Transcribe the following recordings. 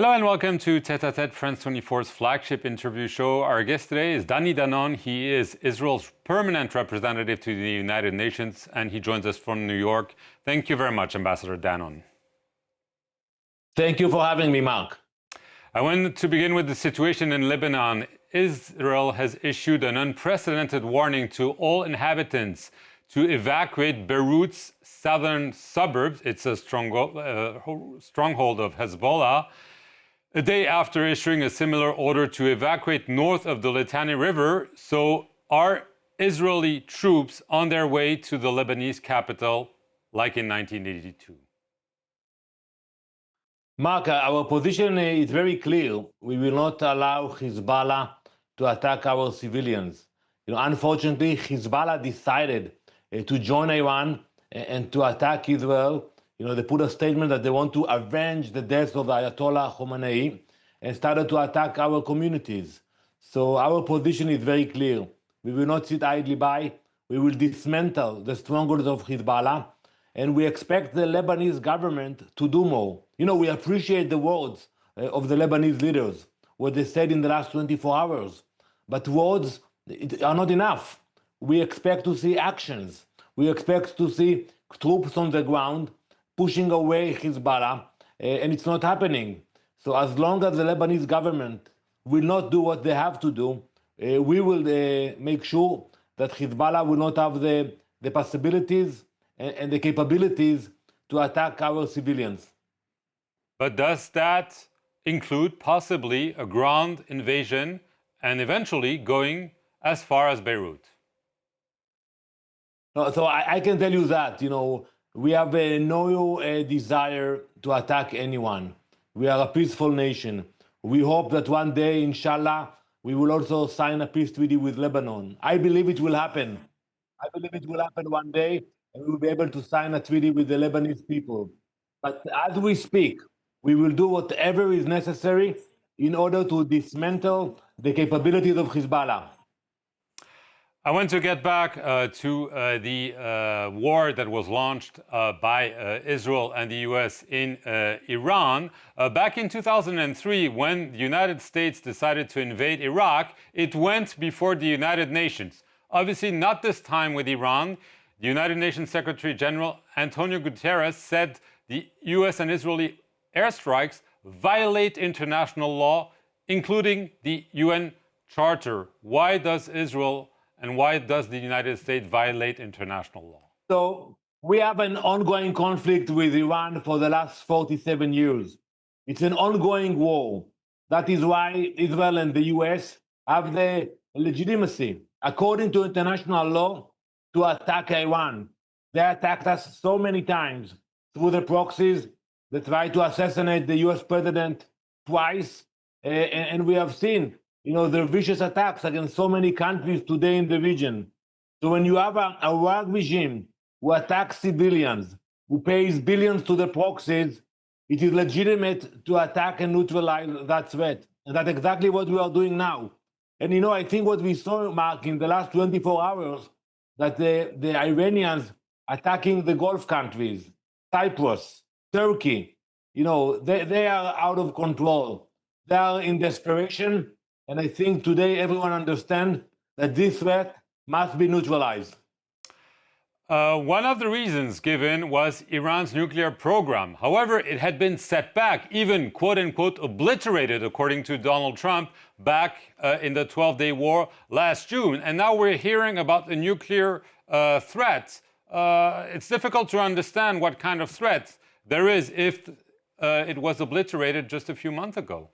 Hello and welcome to Tête-à-Tête, France 24's flagship interview show. Our guest today is Danon. He is Israel's permanent representative to the United Nations, and he joins us from New York. Thank you very much, Ambassador Danon. Thank you for having me, Mark. I want to begin with the situation in Lebanon. Israel has issued an unprecedented warning to all inhabitants to evacuate Beirut's southern suburbs. It's a stronghold of Hezbollah. A day after issuing a similar order to evacuate north of the Litani River. So are Israeli troops on their way to the Lebanese capital like in 1982? Mark, our position is very clear. We will not allow Hezbollah to attack our civilians. Unfortunately, Hezbollah decided to join Iran and to attack Israel. They put a statement that they want to avenge the death of the Ayatollah Khomeini and started to attack our communities. So our position is very clear. We will not sit idly by. We will dismantle the strongholds of Hezbollah, and we expect the Lebanese government to do more. We appreciate the words of the Lebanese leaders, what they said in the last 24 hours. But words are not enough. We expect to see actions. We expect to see troops on the ground pushing away Hezbollah, and it's not happening. So as long as the Lebanese government will not do what they have to do, we will make sure that Hezbollah will not have the possibilities and the capabilities to attack our civilians. But does that include possibly a ground invasion and eventually going as far as Beirut? So I can tell you that, we have no desire to attack anyone. We are a peaceful nation. We hope that one day, inshallah, we will also sign a peace treaty with Lebanon. I believe it will happen. I believe it will happen one day, and we will be able to sign a treaty with the Lebanese people. But as we speak, we will do whatever is necessary in order to dismantle the capabilities of Hezbollah. I want to get back to the war that was launched by Israel and the US in Iran. Back in 2003, when the United States decided to invade Iraq, it went before the United Nations. Obviously, not this time with Iran. The United Nations Secretary General Antonio Guterres said the US and Israeli airstrikes violate international law, including the UN Charter. Why does Israel and why does the United States violate international law? So we have an ongoing conflict with Iran for the last 47 years. It's an ongoing war. That is why Israel and the US have the legitimacy, according to international law, to attack Iran. They attacked us so many times through the proxies. They tried to assassinate the US president twice, and we have seen the vicious attacks against so many countries today in the region. So when you have a war regime who attacks civilians, who pays billions to the proxies, it is legitimate to attack and neutralize that threat. And that's exactly what we are doing now. And I think what we saw, Mark, in the last 24 hours, that the Iranians attacking the Gulf countries, Cyprus, Turkey, they are out of control. They are in desperation. And I think today everyone understands that this threat must be neutralized. One of the reasons given was Iran's nuclear program. However, it had been set back, even quote-unquote obliterated, according to Donald Trump, back in the 12-day war last June. And now we're hearing about the nuclear threat. It's difficult to understand what kind of threat there is if it was obliterated just a few months ago.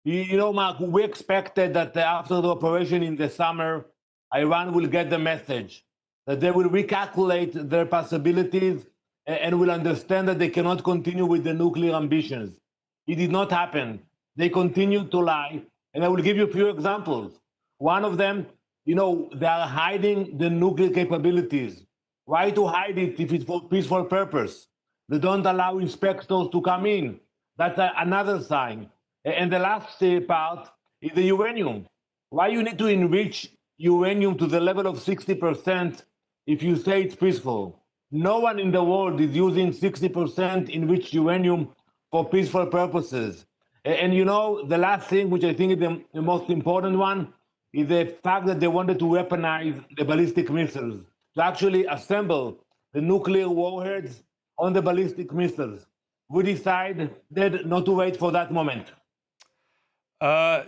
Mark, we expected that after the operation in the summer, Iran will get the message, that they will recalculate their possibilities and will understand that they cannot continue with the nuclear ambitions. It did not happen. They continued to lie. And I will give you a few examples. One of them, they are hiding the nuclear capabilities. Why to hide it if it's for peaceful purpose? They don't allow inspectors to come in. That's another sign. And the last part is the uranium. Why you need to enrich uranium to the level of 60% if you say it's peaceful? No one in the world is using 60% enriched uranium for peaceful purposes. And you know, the last thing, which I think is the most important one, is the fact that they wanted to weaponize the ballistic missiles, to actually assemble the nuclear warheads on the ballistic missiles. We decided not to wait for that moment.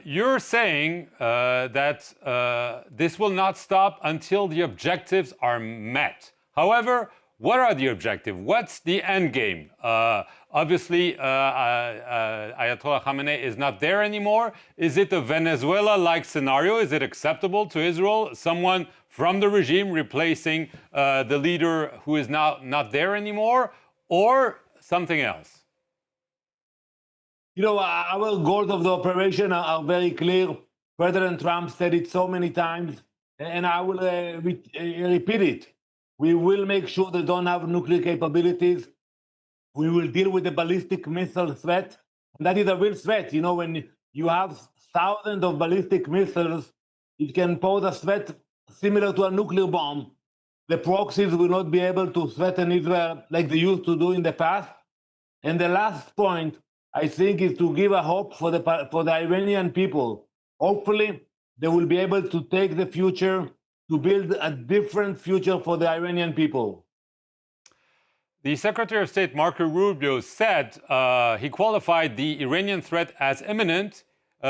You're saying that this will not stop until the objectives are met. However, what are the objectives? What's the end game? Obviously, Ayatollah Khamenei is not there anymore. Is it a Venezuela-like scenario? Is it acceptable to Israel? Someone from the regime replacing the leader who is now not there anymore? Or something else? You know, our goals of the operation are very clear. President Trump said it so many times, and I will repeat it. We will make sure they don't have nuclear capabilities. We will deal with the ballistic missile threat. And that is a real threat. You know, when you have thousands of ballistic missiles, it can pose a threat similar to a nuclear bomb. The proxies will not be able to threaten Israel like they used to do in the past. And the last point, I think, is to give a hope for the Iranian people. Hopefully, they will be able to take the future to build a different future for the Iranian people. The Secretary of State, Marco Rubio, said he qualified the Iranian threat as imminent.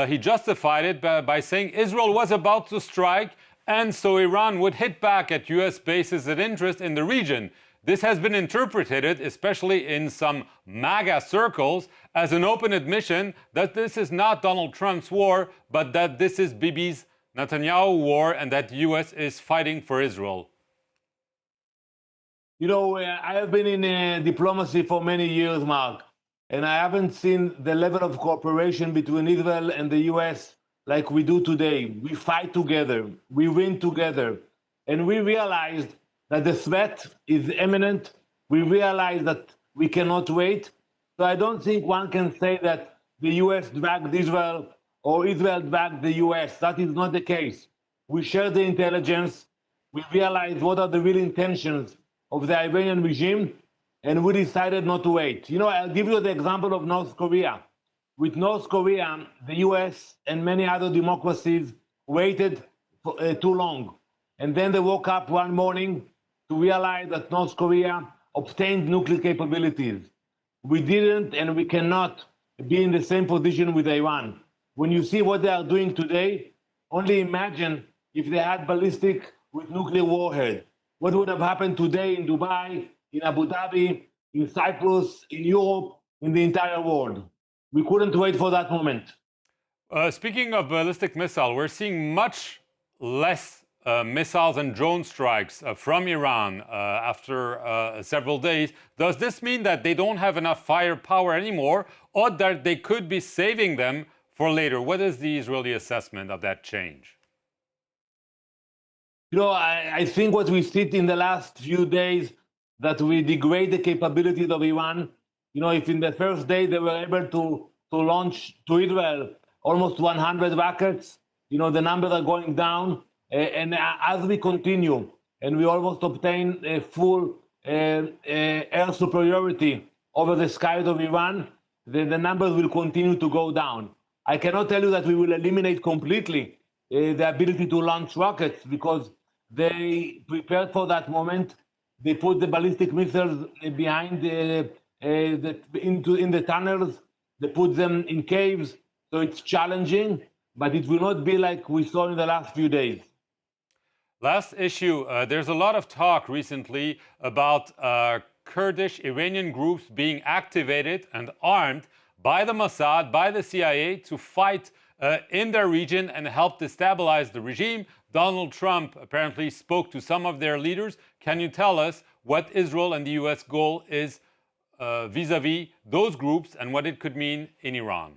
He justified it by saying Israel was about to strike, and so Iran would hit back at U.S. bases of interest in the region. This has been interpreted, especially in some MAGA circles, as an open admission that this is not Donald Trump's war, but that this is Bibi's Netanyahu war and that the U.S. is fighting for Israel. You know, I have been in diplomacy for many years, Mark, and I haven't seen the level of cooperation between Israel and the U.S. like we do today. We fight together, we win together, and we realized that the threat is imminent. We realize that we cannot wait. So I don't think one can say that the U.S. dragged Israel or Israel dragged the U.S. That is not the case. We share the intelligence. We realize what are the real intentions of the Iranian regime, and we decided not to wait. You know, I'll give you the example of North Korea. With North Korea, the U.S. and many other democracies waited for, too long. And then they woke up one morning to realize that North Korea obtained nuclear capabilities. We didn't, and we cannot be in the same position with Iran. When you see what they are doing today, only imagine if they had ballistic with nuclear warhead. What would have happened today in Dubai, in Abu Dhabi, in Cyprus, in Europe, in the entire world? We couldn't wait for that moment. Speaking of ballistic missile, we're seeing much less missiles and drone strikes from Iran after several days. Does this mean that they don't have enough firepower anymore, or that they could be saving them for later? What is the Israeli assessment of that change? You know, I think what we see in the last few days, that we degrade the capabilities of Iran. You know, if in the first day they were able to launch to Israel almost 100 rockets, you know, the numbers are going down. And as we continue, and we almost obtain a full air superiority over the skies of Iran, the numbers will continue to go down. I cannot tell you that we will eliminate completely the ability to launch rockets, because they prepared for that moment. They put the ballistic missiles behind in the tunnels. They put them in caves, so it's challenging, but it will not be like we saw in the last few days. Last issue, there's a lot of talk recently about Kurdish Iranian groups being activated and armed by the Mossad, by the CIA, to fight in their region and help destabilize the regime. Donald Trump apparently spoke to some of their leaders. Can you tell us what Israel and the US goal is vis-a-vis those groups and what it could mean in Iran?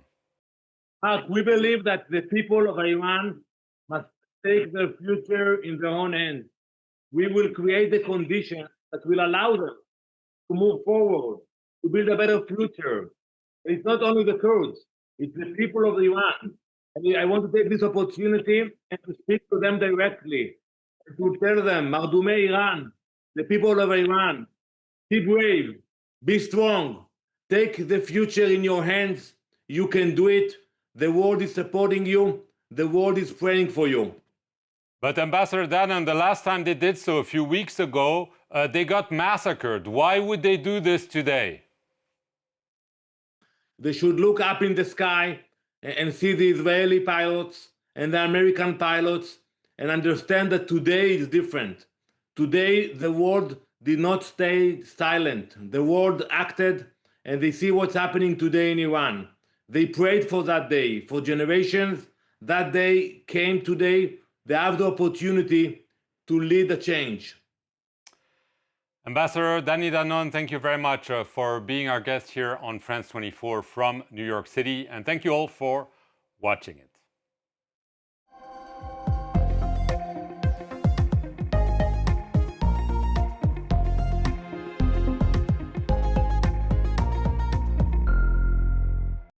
We believe that the people of Iran must take their future in their own hands. We will create the conditions that will allow them to move forward, to build a better future. It's not only the Kurds, it's the people of Iran. And I want to take this opportunity and to speak to them directly, and to tell them, Mardumei Iran, the people of Iran, be brave, be strong. Take the future in your hands. You can do it. The world is supporting you. The world is praying for you. But Ambassador Danon, the last time they did so, a few weeks ago, they got massacred. Why would they do this today? They should look up in the sky and see the Israeli pilots and the American pilots and understand that today is different. Today, the world did not stay silent. The world acted, and they see what's happening today in Iran. They prayed for that day for generations. That day came today. They have the opportunity to lead a change. Ambassador Danny Danon, thank you very much for being our guest here on France 24 from New York City. And thank you all for watching it.